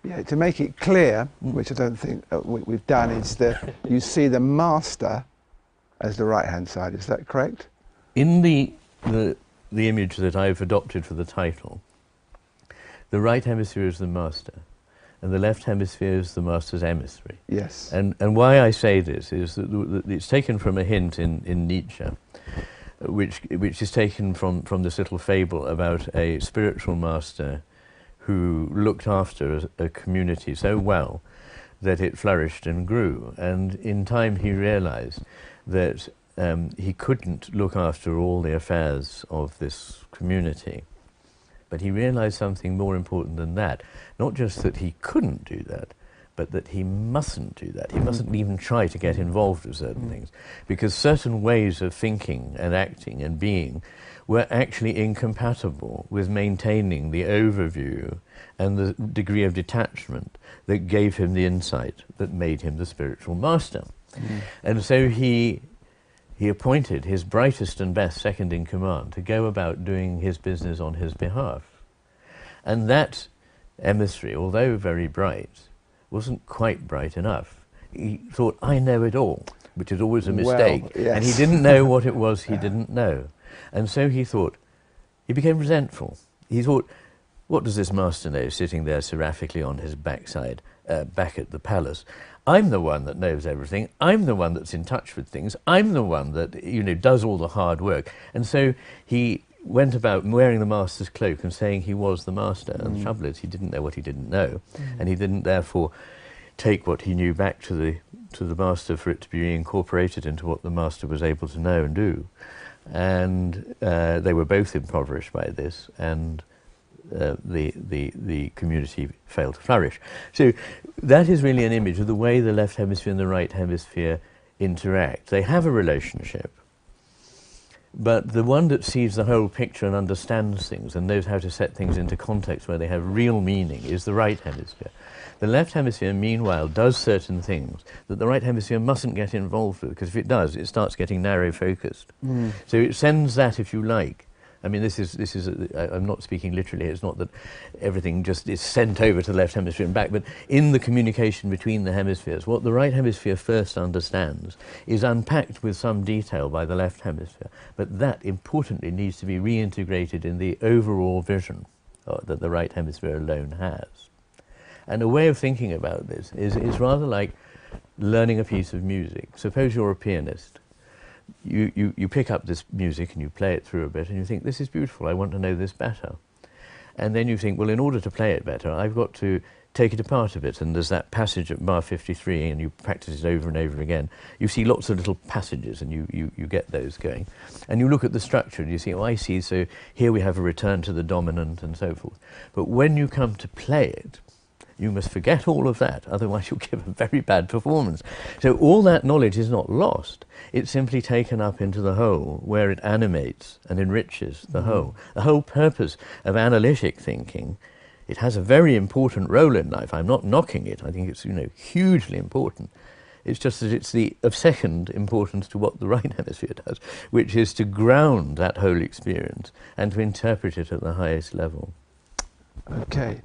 Yeah, to make it clear, which I don't think we've done, is that you see the master as the right-hand side. Is that correct? In the image that I've adopted for the title, the right hemisphere is the master, and the left hemisphere is the master's emissary. Yes. And why I say this is that it's taken from a hint in Nietzsche, which is taken from this little fable about a spiritual master who looked after a community so well that it flourished and grew. And in time he realized that he couldn't look after all the affairs of this community. But he realized something more important than that. Not just that he couldn't do that, but that he mustn't do that. He mustn't even try to get involved with certain things, because certain ways of thinking and acting and being were actually incompatible with maintaining the overview and the degree of detachment that gave him the insight that made him the spiritual master. And so he appointed his brightest and best second in command to go about doing his business on his behalf. And that emissary, although very bright, wasn't quite bright enough. He thought, I know it all, which is always a mistake. Well, yes. And he didn't know what it was he didn't know. And so he thought, he became resentful. He thought, what does this master know, sitting there seraphically on his backside, back at the palace? I'm the one that knows everything. I'm the one that's in touch with things. I'm the one that, you know, does all the hard work. And so he went about wearing the master's cloak and saying he was the master. And the trouble is, he didn't know what he didn't know. And he didn't, therefore, take what he knew back to the master for it to be incorporated into what the master was able to know and do. And they were both impoverished by this, and the community failed to flourish. So that is really an image of the way the left hemisphere and the right hemisphere interact. They have a relationship, but the one that sees the whole picture and understands things and knows how to set things into context where they have real meaning is the right hemisphere. The left hemisphere, meanwhile, does certain things that the right hemisphere mustn't get involved with, because if it does, it starts getting narrow-focused. So it sends that, if you like. I mean, I'm not speaking literally. It's not that everything just is sent over to the left hemisphere and back, but in the communication between the hemispheres, what the right hemisphere first understands is unpacked with some detail by the left hemisphere, but that, importantly, needs to be reintegrated in the overall vision that the right hemisphere alone has. And a way of thinking about this is rather like learning a piece of music. Suppose you're a pianist. You pick up this music and you play it through a bit and you think, this is beautiful, I want to know this better. And then you think, well, in order to play it better, I've got to take it apart a bit. And there's that passage at bar 53, and you practice it over and over again. You see lots of little passages, and you get those going. And you look at the structure and you see, oh, I see, so here we have a return to the dominant and so forth. But when you come to play it, you must forget all of that, otherwise you'll give a very bad performance. So all that knowledge is not lost. It's simply taken up into the whole, where it animates and enriches the whole. The whole purpose of analytic thinking, it has a very important role in life. I'm not knocking it. I think it's, you know, hugely important. It's just that it's of second importance to what the right hemisphere does, which is to ground that whole experience and to interpret it at the highest level. Okay.